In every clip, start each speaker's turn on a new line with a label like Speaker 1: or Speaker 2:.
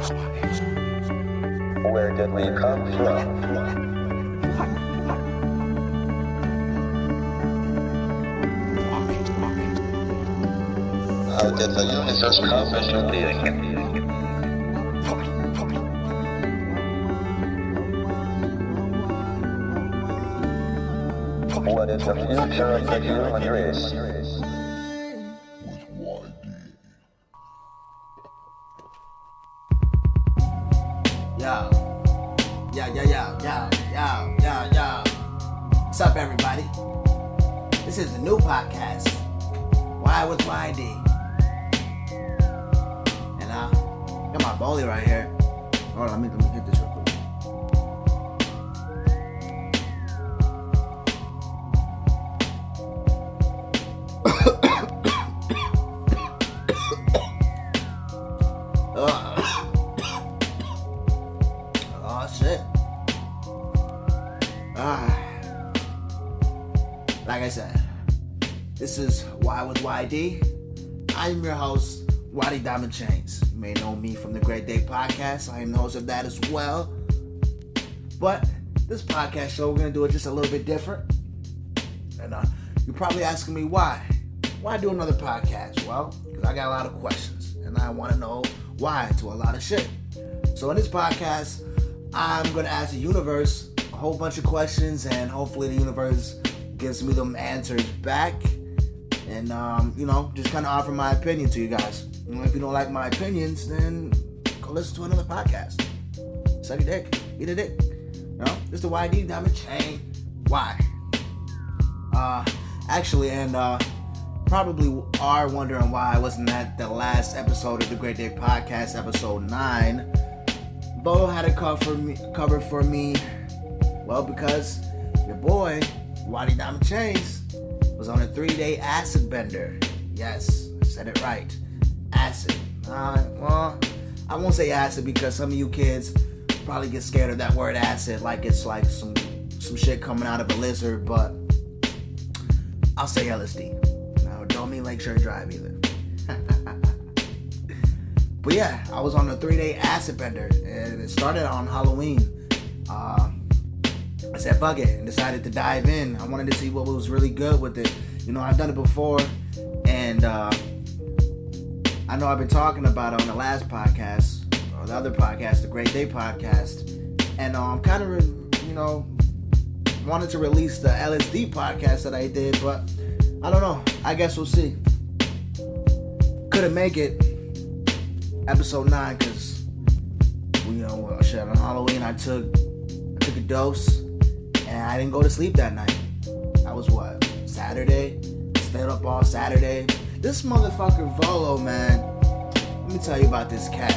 Speaker 1: Where did we come from? How did the universe come into being? What is the future of the human race?
Speaker 2: Yo. What's up, everybody? This is the new podcast, Why with YD. And got my bowlie right here. Hold on, let me get this real quick. Like I said, this is Why with YD. I'm your host, YD Diamondchains. You may know me from the Great Day Podcast. I am the host of that as well. But this podcast show, we're going to do it just a little bit different. And you're probably asking me why. Why do another podcast? Well, because I got a lot of questions. And I want to know why to a lot of shit. So in this podcast, I'm going to ask the universe a whole bunch of questions. And hopefully the universe gives me them answers back, and just kind of offer my opinion to you guys. If you don't like my opinions, then go listen to another podcast. Suck a dick, eat a dick. This is the YD Diamond Chain. Why? Probably are wondering why I wasn't at the last episode of the Great Day Podcast, episode 9. Bo had it covered for me. Well, because your boy YD Diamondchains was on a 3-day acid bender. Yes, I said it right. Acid. Well, I won't say acid because some of you kids probably get scared of that word acid like it's like some shit coming out of a lizard, but I'll say LSD. No, don't mean Lakeshore Drive either. But yeah, I was on a 3-day acid bender, and it started on Halloween. I said fuck it and decided to dive in. I wanted to see what was really good with it. I've done it before, and I know I've been talking about it on the last podcast, or the other podcast, the Great Day Podcast, and I'm kind of, wanted to release the LSD podcast that I did, but I don't know. I guess we'll see. Couldn't make it episode 9 because, on Halloween I took a dose. And I didn't go to sleep that night. That was Saturday? Stayed up all Saturday. This motherfucker Volo, man. Let me tell you about this cat.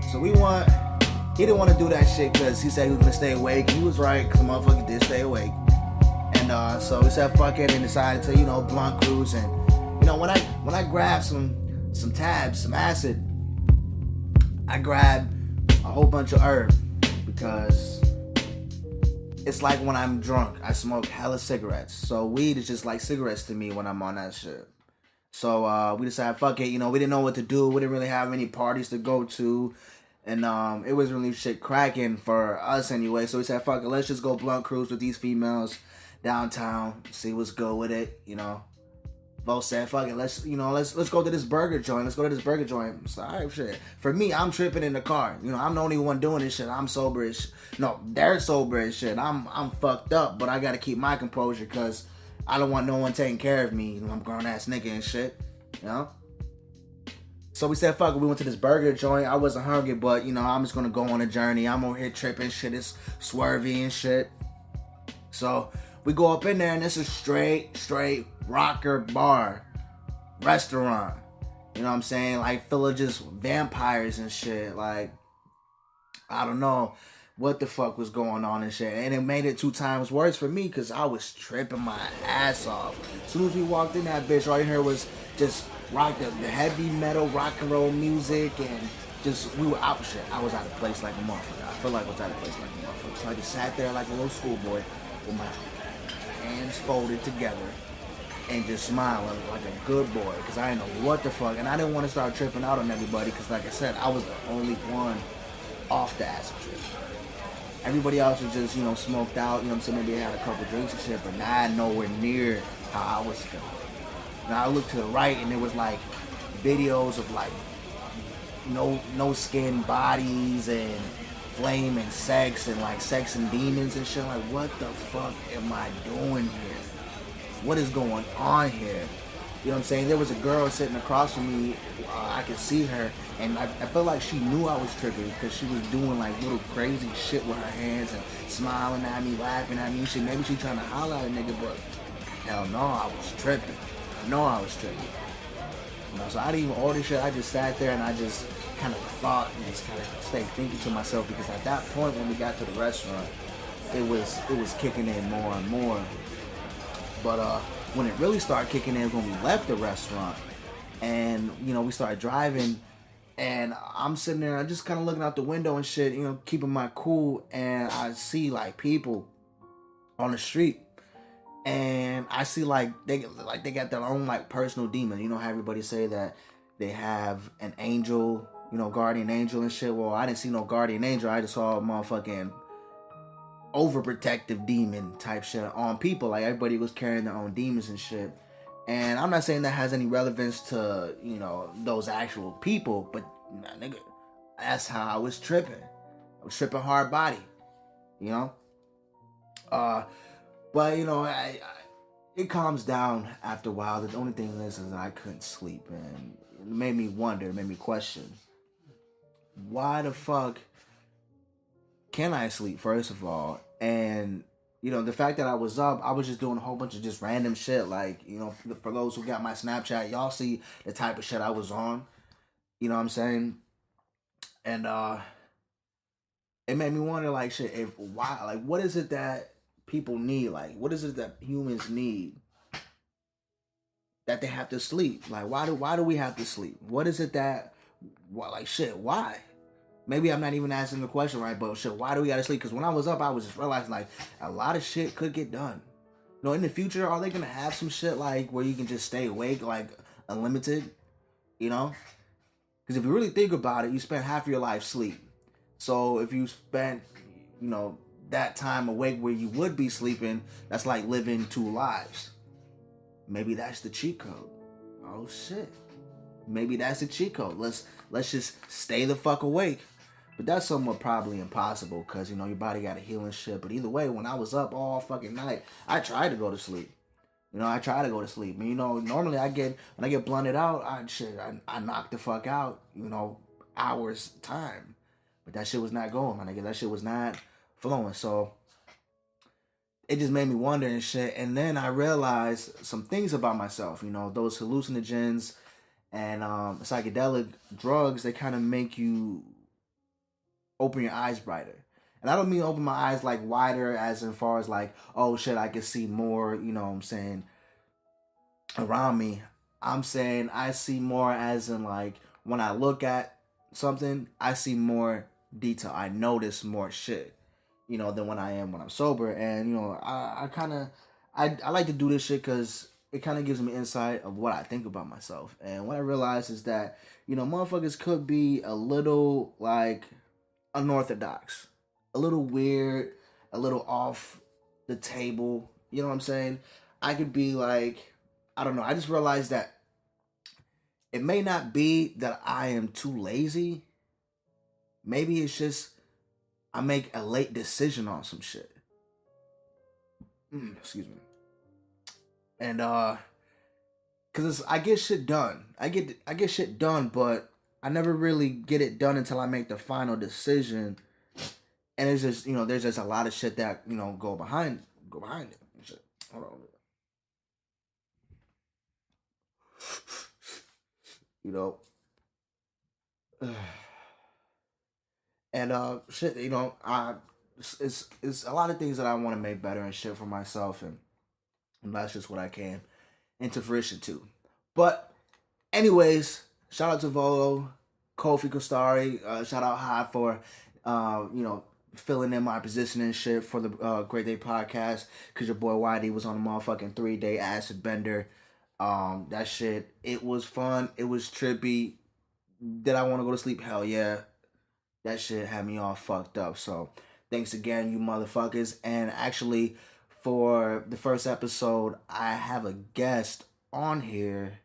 Speaker 2: So he didn't want to do that shit because he said he was going to stay awake. He was right because the motherfucker did stay awake. And so he said fuck it and decided to, blunt cruise. And, when I grabbed some tabs, some acid, I grabbed a whole bunch of herb because it's like when I'm drunk, I smoke hella cigarettes. So weed is just like cigarettes to me when I'm on that shit. So we decided, fuck it, we didn't know what to do. We didn't really have any parties to go to. And it was really shit cracking for us anyway. So we said, fuck it, let's just go blunt cruise with these females downtown. See what's good with it, Both said, fuck it, let's go to this burger joint. Let's go to this burger joint. So, all right, shit. For me, I'm tripping in the car. I'm the only one doing this shit. I'm sober as shit. No, they're sober as shit. I'm fucked up, but I gotta keep my composure because I don't want no one taking care of me. I'm a grown-ass nigga and shit, So we said, fuck it, we went to this burger joint. I wasn't hungry, but, I'm just gonna go on a journey. I'm over here tripping. Shit is swervy and shit. So we go up in there, and it's a straight rocker bar, restaurant. You know what I'm saying? Like, full of just vampires and shit. Like, I don't know what the fuck was going on and shit. And it made it 2 times worse for me because I was tripping my ass off. As soon as we walked in that bitch, all you heard was just the heavy metal rock and roll music, and just, we were out shit. I was out of place like a motherfucker. I feel like I was out of place like a motherfucker. So I just sat there like a little schoolboy with my hands folded together and just smiling like a good boy, because I didn't know what the fuck, and I didn't want to start tripping out on everybody, because like I said, I was the only one off the acid trip. Everybody else was just, smoked out, what I'm saying, maybe they had a couple drinks and shit, but not nowhere near how I was feeling. Now I looked to the right, and there was like videos of like no skin bodies and flame and sex and like sex and demons and shit. Like, what the fuck am I doing here? What is going on here? You know what I'm saying? There was a girl sitting across from me. I could see her, and I felt like she knew I was tripping, because she was doing like little crazy shit with her hands and smiling at me, laughing at me. Maybe she trying to holler at a nigga, but hell no, I was tripping. No, I was tripping. So I didn't even order shit. I just sat there and I just kind of thought and just kind of stayed thinking to myself, because at that point when we got to the restaurant, it was kicking in more and more. But when it really started kicking in, when we left the restaurant, and we started driving, and I'm sitting there, I'm just kind of looking out the window and shit, keeping my cool, and I see like people on the street, and I see like they got their own like personal demon. How everybody say that they have an angel, guardian angel and shit. Well, I didn't see no guardian angel. I just saw a motherfucking overprotective demon type shit on people. Like, everybody was carrying their own demons and shit. And I'm not saying that has any relevance to, those actual people, but nah, nigga, that's how I was tripping. I was tripping hard body, But, it calms down after a while. The only thing is that I couldn't sleep, and it made me wonder, it made me question, why the fuck can I sleep, first of all? And, the fact that I was up, I was just doing a whole bunch of just random shit. Like, for those who got my Snapchat, y'all see the type of shit I was on. You know what I'm saying? And it made me wonder, like, shit, what is it that people need? Like, what is it that humans need that they have to sleep? Like, why do we have to sleep? What is it that, why? Maybe I'm not even asking the question right, but shit, why do we gotta sleep? Because when I was up, I was just realizing, like, a lot of shit could get done. In the future, are they gonna have some shit, like, where you can just stay awake, like, unlimited? Because if you really think about it, you spend half of your life sleep. So if you spent, that time awake where you would be sleeping, that's like living 2 lives. Maybe that's the cheat code. Oh, shit. Maybe that's the cheat code. Let's just stay the fuck awake. But that's somewhat probably impossible, because, your body got to heal and shit. But either way, when I was up all fucking night, I tried to go to sleep. I try to go to sleep. And, normally when I get blunted out, I knock the fuck out, hours time. But that shit was not going, my nigga. That shit was not flowing. So it just made me wonder and shit. And then I realized some things about myself. Those hallucinogens and psychedelic drugs, they kind of make you open your eyes brighter. And I don't mean open my eyes like wider as in far as like, oh shit, I can see more, around me. I'm saying I see more as in like, when I look at something, I see more detail. I notice more shit, than when I'm sober. And, I like to do this shit because it kind of gives me insight of what I think about myself. And what I realize is that, motherfuckers could be a little like unorthodox, a little weird, a little off the table. You know what I'm saying? I could be like, I don't know. I just realized that it may not be that I am too lazy. Maybe it's just I make a late decision on some shit. Excuse me. And cause I get shit done. I get shit done, but I never really get it done until I make the final decision. And it's just, there's just a lot of shit that, go behind it and shit. Hold on. And shit, it's a lot of things that I want to make better and shit for myself, and that's just what I came into fruition to. But anyways, shout out to Volo, Kofi Kostari, shout out High for filling in my position and shit for the Great Day Podcast, because your boy Whitey was on a motherfucking 3-day acid bender. That shit, it was fun. It was trippy. Did I want to go to sleep? Hell yeah. That shit had me all fucked up. So thanks again, you motherfuckers. And actually, for the first episode, I have a guest on here.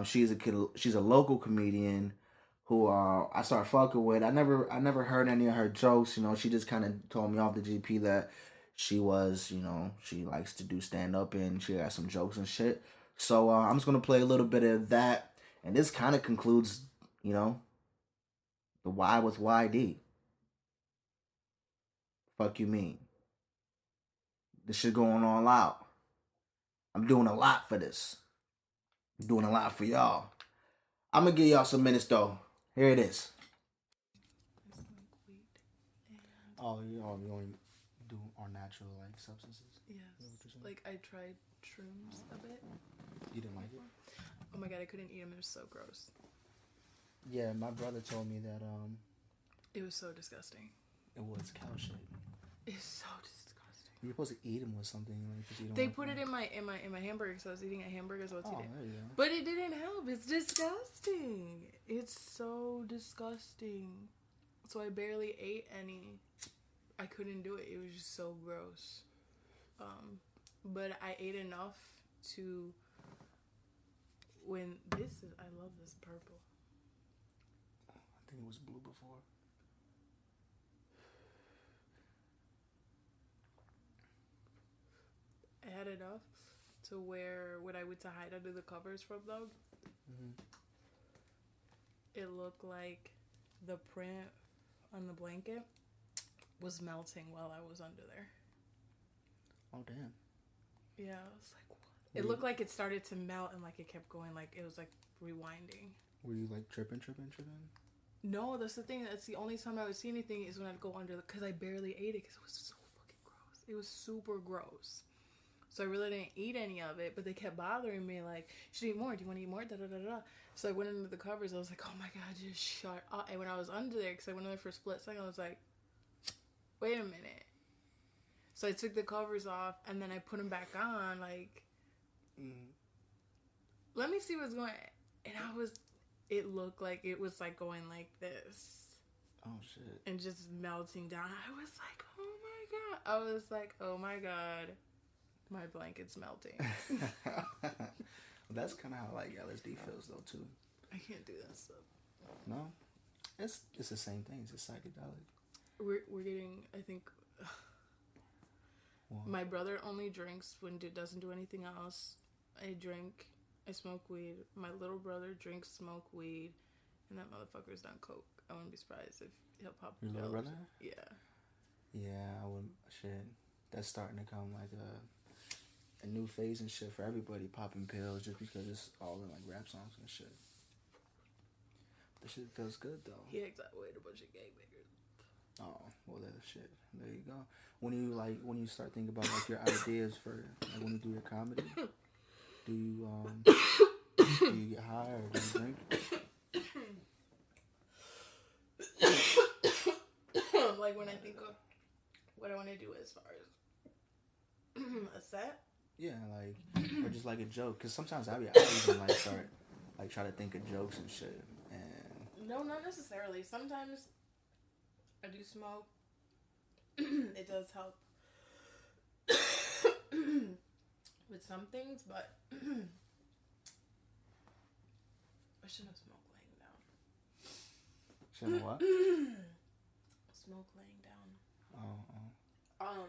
Speaker 2: She's a local comedian who I started fucking with. I never heard any of her jokes. You know, she just kind of told me off the GP that she was, you know, she likes to do stand up and she got some jokes and shit. So I'm just gonna play a little bit of that, and this kind of concludes, you know, the Y with YD. Fuck you mean? This shit going on loud. I'm doing a lot for this. I'm doing a lot for y'all. I'm gonna give y'all some minutes though. Here it is. Oh, you only do our natural like substances?
Speaker 3: Yes. Like I tried shrooms a bit.
Speaker 2: You didn't like it?
Speaker 3: Oh my god, I couldn't eat them. It was so gross.
Speaker 2: Yeah, my brother told me that
Speaker 3: it was so disgusting.
Speaker 2: it was cow shit.
Speaker 3: It's so disgusting.
Speaker 2: You're supposed to eat them with something. Like,
Speaker 3: they put it in my hamburger because I was eating a hamburger. So
Speaker 2: there you go.
Speaker 3: But it didn't help. It's disgusting. It's so disgusting. So I barely ate any. I couldn't do it. It was just so gross. But I ate enough to. When this is, I love this purple.
Speaker 2: I think it was blue before.
Speaker 3: I had enough to where when I went to hide under the covers from them, it looked like the print on the blanket was melting while I was under there.
Speaker 2: Oh, damn.
Speaker 3: Yeah, I was like, what? It looked like it started to melt and like it kept going, like it was like rewinding.
Speaker 2: Were you like tripping?
Speaker 3: No, that's the thing. That's the only time I would see anything is when I'd go under because I barely ate it because it was so fucking gross. It was super gross. So I really didn't eat any of it, but they kept bothering me like, you should eat more. Do you want to eat more? Da da da da. So I went into the covers. I was like, oh my god, just shut up. And when I was under there, because I went in there for a split second, I was like, wait a minute. So I took the covers off and then I put them back on. Like, let me see what's going on. And it looked like it was like going like this.
Speaker 2: Oh shit.
Speaker 3: And just melting down. I was like, oh my god. I was like, oh my god. My blanket's melting.
Speaker 2: That's kind of how like LSD feels though too.
Speaker 3: I can't do that stuff.
Speaker 2: No, it's the same thing. It's a psychedelic.
Speaker 3: We're getting. I think. My brother only drinks when doesn't do anything else. I drink. I smoke weed. My little brother drinks, smoke weed, and that motherfucker's done coke. I wouldn't be surprised if he'll pop.
Speaker 2: Your little brother?
Speaker 3: Yeah.
Speaker 2: Yeah, I wouldn't. Shit, that's starting to come like a new phase and shit for everybody popping pills just because it's all in like rap songs and shit. The shit feels good though.
Speaker 3: He acts that way to a bunch of gangbangers.
Speaker 2: Oh, well, that shit. There you go. When you start thinking about like your ideas for like when you do your comedy, do you get high or do you drink?
Speaker 3: Like when I think of what I want to do as far as a set.
Speaker 2: Yeah, like or just like a joke. Cause sometimes I even like start like try to think of jokes and shit. And
Speaker 3: no, not necessarily. Sometimes I do smoke. It does help with some things, but I shouldn't have smoked laying down.
Speaker 2: Shouldn't what?
Speaker 3: Smoke laying down.
Speaker 2: Oh.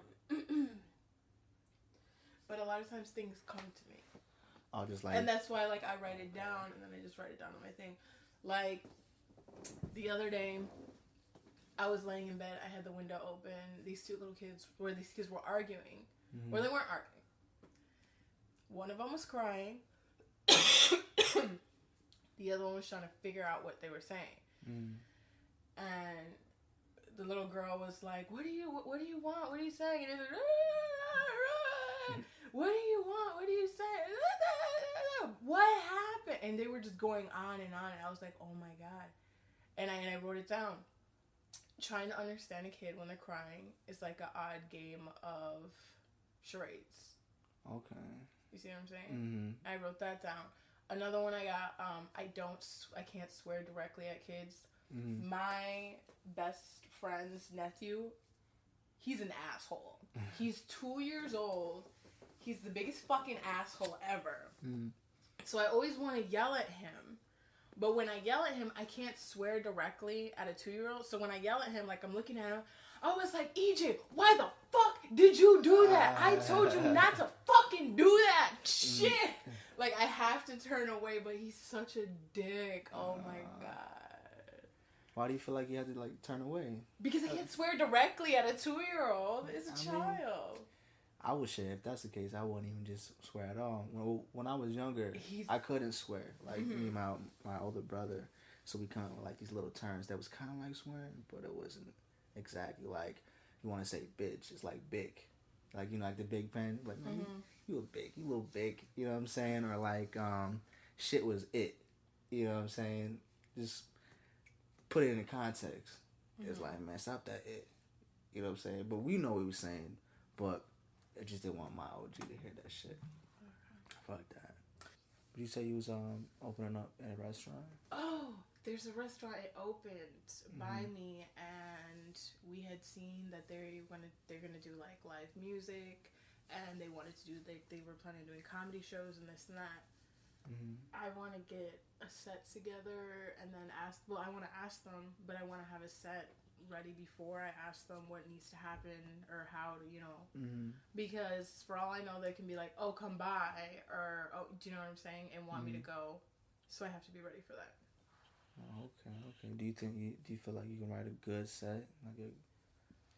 Speaker 3: But a lot of times things come to me.
Speaker 2: Oh, just like.
Speaker 3: And that's why, like, I write it down, and then I just write it down on my thing. Like, the other day, I was laying in bed. I had the window open. These kids were arguing.
Speaker 2: Mm-hmm.
Speaker 3: Or they weren't arguing. One of them was crying. The other one was trying to figure out what they were saying.
Speaker 2: Mm.
Speaker 3: And the little girl was like, what do you want? What are you saying? And it was what do you want? What are you saying? What happened? And they were just going on and on. And I was like, oh my God. And I wrote it down. Trying to understand a kid when they're crying is like an odd game of charades.
Speaker 2: Okay.
Speaker 3: You see what I'm saying? I wrote that down. Another one I got, I can't swear directly at kids. My best friend's nephew, he's an asshole. He's 2 years old. He's the biggest fucking asshole ever. So I always want to yell at him. But when I yell at him, I can't swear directly at a 2-year-old. So when I yell at him, like I'm looking at him, I was like, EJ, why the fuck did you do that? I told you not to fucking do that. Shit. Like, I have to turn away, but he's such a dick. Oh my God.
Speaker 2: Why do you feel like you had to, like, turn away?
Speaker 3: Because I can't swear directly at a 2-year-old. It's a child.
Speaker 2: I would say if that's the case, I wouldn't even just swear at all. When I was younger, I couldn't swear. Like, me and my older brother, so we kind of like these little terms that was kind of like swearing, but it wasn't exactly like, you want to say bitch, it's like big. Like, you know, like the big pen, like, man, you a little big, you know what I'm saying? Or like, shit was it, you know what I'm saying? Just put it in context. It's like, man, stop that it, you know what I'm saying? But we know what he was saying, but I just didn't want my OG to hear that shit. Fuck that. But you say you was opening up at a restaurant? Oh,
Speaker 3: there's a restaurant. It opened by me, and we had seen that they're gonna do like live music, and they wanted to do they were planning on doing comedy shows and this and that. I want to get a set together and then I want to ask them, but I want to have a set ready before I ask them what needs to happen or how to, you know, because for all I know, they can be like, oh, come by, or, oh, do you know what I'm saying, and want me to go, so I have to be ready for that.
Speaker 2: Oh, okay. Do you feel like you can write a good set,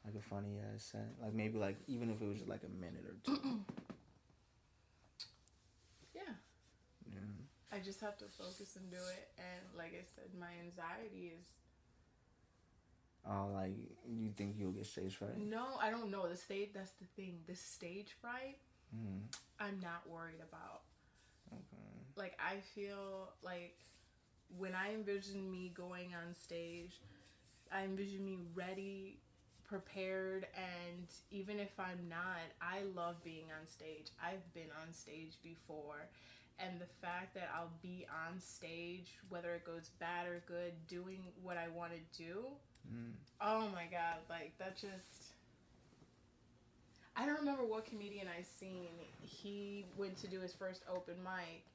Speaker 2: like a funny ass set, like maybe like even if it was just like a minute or two?
Speaker 3: Yeah. I just have to focus and do it, and like I said, my anxiety is.
Speaker 2: Oh, like, you think you'll get stage fright?
Speaker 3: No, I don't know. That's the thing. The stage fright, I'm not worried about. Okay. Like, I feel like when I envision me going on stage, I envision me ready, prepared, and even if I'm not, I love being on stage. I've been on stage before, and the fact that I'll be on stage, whether it goes bad or good, doing what I want to do, oh my God, like, that just... I don't remember what comedian I seen. He went to do his first open mic,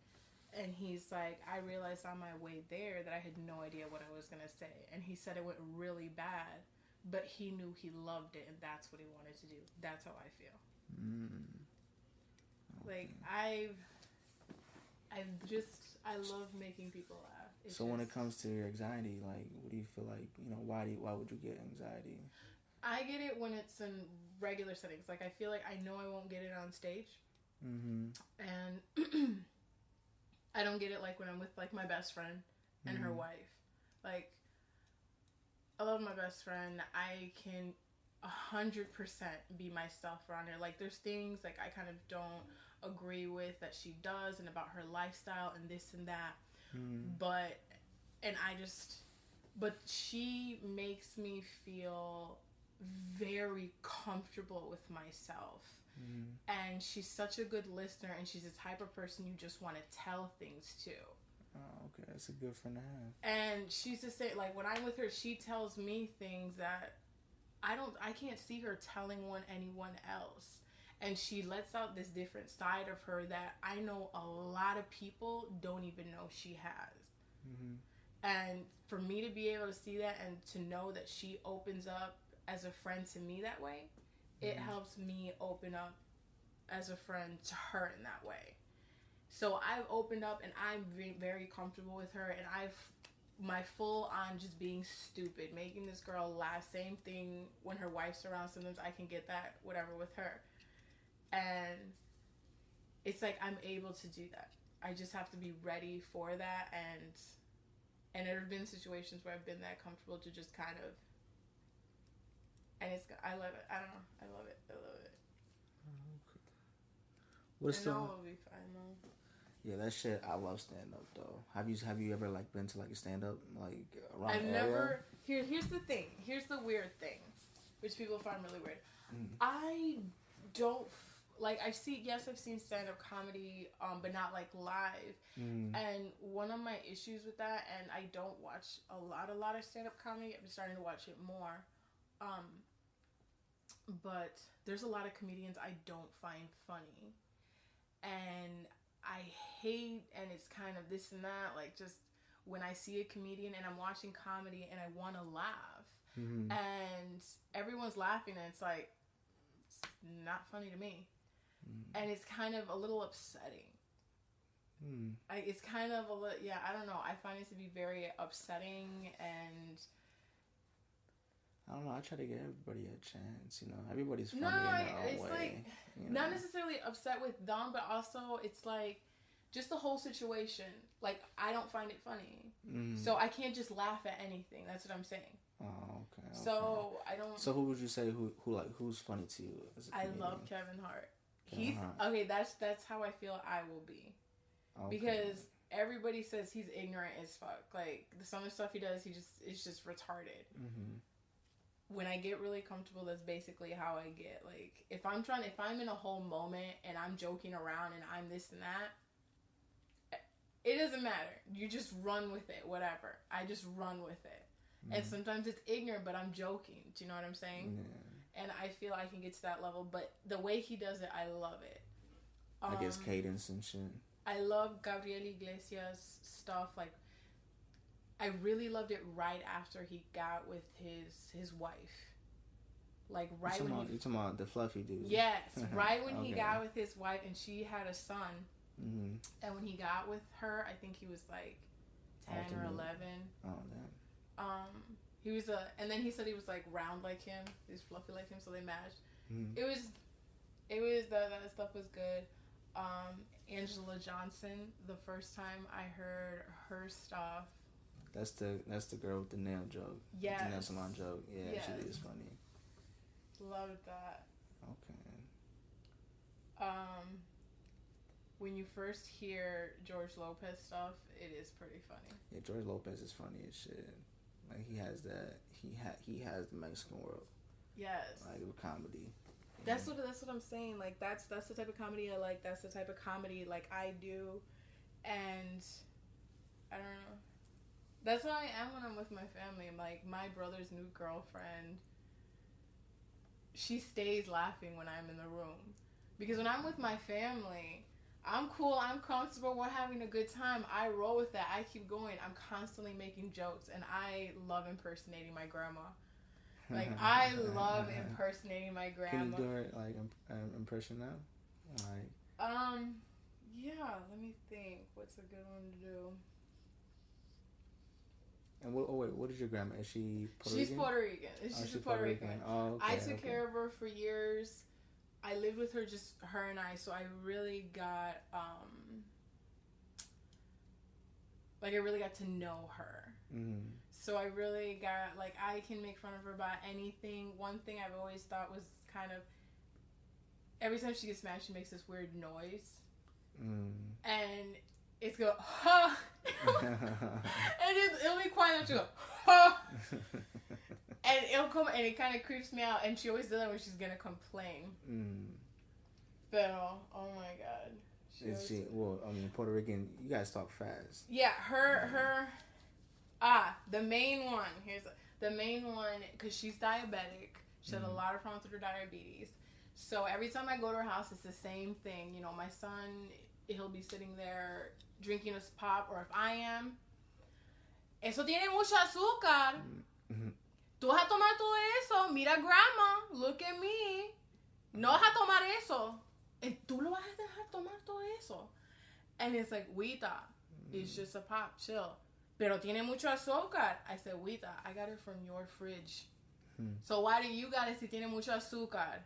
Speaker 3: and he's like, I realized on my way there that I had no idea what I was going to say. And he said it went really bad, but he knew he loved it, and that's what he wanted to do. That's how I feel. Okay. Like, I love making people laugh.
Speaker 2: So when it comes to your anxiety, like, what do you feel like, you know, why would you get anxiety?
Speaker 3: I get it when it's in regular settings. Like, I feel like I know I won't get it on stage. And I don't get it, like, when I'm with, like, my best friend and her wife. Like, I love my best friend. I can 100% be myself around her. Like, there's things, like, I kind of don't agree with that she does and about her lifestyle and this and that. But she makes me feel very comfortable with myself. And she's such a good listener, and she's the type of person you just want to tell things to.
Speaker 2: Oh, okay. That's a good friend to have.
Speaker 3: And she's the same, like, when I'm with her, she tells me things that I can't see her telling anyone else. And she lets out this different side of her that I know a lot of people don't even know she has. And for me to be able to see that and to know that she opens up as a friend to me that way, it helps me open up as a friend to her in that way. So I've opened up, and I'm very comfortable with her, and my full on just being stupid, making this girl laugh. Same thing when her wife's around. Sometimes I can get that, whatever, with her. And it's like I'm able to do that. I just have to be ready for that. And there have been situations where I've been that comfortable to just kind of... And I love it. I don't know. I love it. Okay.
Speaker 2: What's
Speaker 3: I know it'll be fine, though.
Speaker 2: Yeah, that shit, I love stand-up, though. Have you ever, like, been to, like, a stand-up, like, around
Speaker 3: I've
Speaker 2: the
Speaker 3: never...
Speaker 2: area?
Speaker 3: Here's the thing. Here's the weird thing, which people find really weird. I don't... like I've seen stand-up comedy, but not like live. And one of my issues with that, and I don't watch a lot of stand-up comedy. I'm starting to watch it more. But there's a lot of comedians I don't find funny, and I hate, and it's kind of this and that, like just when I see a comedian and I'm watching comedy and I want to laugh, and everyone's laughing and it's like, it's not funny to me. And it's kind of a little upsetting. It's kind of a little, I don't know. I find it to be very upsetting, and
Speaker 2: I don't know. I try to give everybody a chance. You know, everybody's funny in their own way. Like, you know? Not
Speaker 3: necessarily upset with them, but also it's like just the whole situation. Like, I don't find it funny, so I can't just laugh at anything. That's what I'm saying.
Speaker 2: Oh, okay.
Speaker 3: So I don't.
Speaker 2: So who would you say who's funny to you as a comedian?
Speaker 3: I love Kevin Hart. Okay. That's how I feel I will be, because everybody says he's ignorant as fuck. Like some of the stuff he does, it's just retarded. When I get really comfortable, that's basically how I get. Like if I'm in a whole moment and I'm joking around and I'm this and that, it doesn't matter. You just run with it, whatever. I just run with it. And sometimes it's ignorant, but I'm joking. Do you know what I'm saying? Yeah. And I feel I can get to that level, but the way he does it, I love it.
Speaker 2: Like his cadence and shit.
Speaker 3: I love Gabriel Iglesias stuff. Like, I really loved it right after he got with his wife. Like right when
Speaker 2: you talking about the fluffy dude?
Speaker 3: Yes, right when he got with his wife and she had a son. And when he got with her, I think he was like 10 or 11.
Speaker 2: Oh damn.
Speaker 3: He was and then he said he was like round like him, he's fluffy like him, so they matched. It was that stuff was good. Angela Johnson, the first time I heard her stuff.
Speaker 2: That's the girl with the nail joke.
Speaker 3: Yes.
Speaker 2: The nail salon joke. Yeah, yes. She is funny.
Speaker 3: Loved that.
Speaker 2: Okay.
Speaker 3: When you first hear George Lopez stuff, it is pretty funny.
Speaker 2: Yeah, George Lopez is funny as shit. Like he has that. He has the Mexican world.
Speaker 3: Yes.
Speaker 2: Like with comedy.
Speaker 3: That's what I'm saying. Like that's the type of comedy I like. That's the type of comedy like I do, and I don't know. That's how I am when I'm with my family. Like my brother's new girlfriend, she stays laughing when I'm in the room, because when I'm with my family, I'm cool, I'm comfortable, we're having a good time. I roll with that. I keep going. I'm constantly making jokes, and I love impersonating my grandma. Like I love impersonating my grandma.
Speaker 2: Can you do her like impression now? Like
Speaker 3: yeah. Let me think. What's a good one to do?
Speaker 2: And what is your grandma? Is she Puerto Rican?
Speaker 3: She's Puerto Rican. She's Puerto Rican.
Speaker 2: Oh, okay,
Speaker 3: I took care of her for years. I lived with her, just her and I, so I really got I really got to know her. So I really got, like, I can make fun of her about anything. One thing I've always thought was kind of, every time she gets mad, she makes this weird noise. And it's go, ha! And it'll be quiet, and she'll go, ha! And it'll come, and it kind of creeps me out, and she always does that when she's gonna complain. But, oh my god.
Speaker 2: Well, I mean, Puerto Rican, you guys talk fast.
Speaker 3: Yeah, the main one. The main one, because she's diabetic. She has a lot of problems with her diabetes. So every time I go to her house, it's the same thing. You know, my son, he'll be sitting there drinking his pop, or if I am, eso tiene mucho azúcar. Tú vas a tomar todo eso. Mira, grandma, look at me. No vas a tomar eso. And tú lo vas a dejar tomar todo eso. And it's like, Wita, it's just a pop, chill. Pero tiene mucho azúcar. I said, Wita, I got it from your fridge. So why do you got it si tiene mucho azúcar?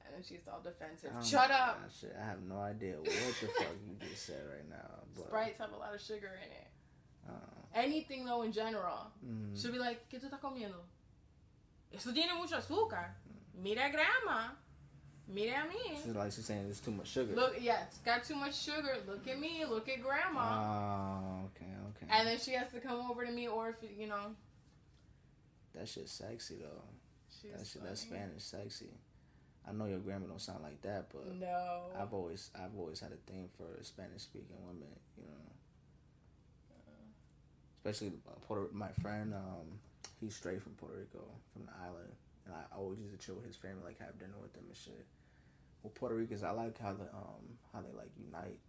Speaker 3: And then she's all defensive. Shut up.
Speaker 2: Shit, I have no idea what the fuck you just said right now. But
Speaker 3: Sprites have a lot of sugar in it. Anything, though, in general. She'll be like, ¿qué tú estás comiendo? Eso tiene mucho azúcar. Mira, grandma. Mira a mí.
Speaker 2: She's saying there's too much sugar.
Speaker 3: Look, yeah, it's got too much sugar. Look at me. Look at grandma.
Speaker 2: Oh, okay.
Speaker 3: And then she has to come over to me, or if, you know.
Speaker 2: That shit's sexy, though. That Spanish sexy. I know your grandma don't sound like that, but
Speaker 3: No.
Speaker 2: I've always had a thing for Spanish speaking women, you know. Especially my friend, he's straight from Puerto Rico, from the island, and I always used to chill with his family, like have dinner with them and shit. Well, Puerto Ricans, I like how they like unite.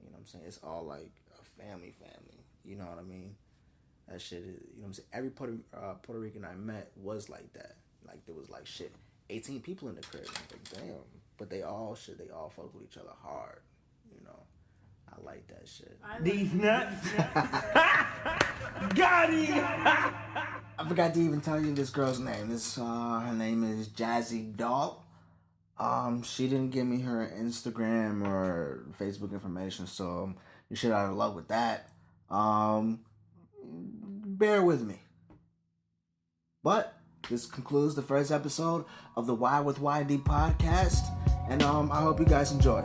Speaker 2: You know what I'm saying? It's all like a family. You know what I mean? That shit is, you know what I'm saying? Every Puerto Rican I met was like that. Like there was like shit, 18 people in the crib. I'm like, damn. But they all fuck with each other hard. You know, I like that shit.
Speaker 4: These nuts. Got him.
Speaker 2: I forgot to even tell you this girl's name. Her name is Jazzy Doll. She didn't give me her Instagram or Facebook information, so you should have luck with that. Bear with me. But this concludes the first episode of the Why with YD podcast, and I hope you guys enjoy.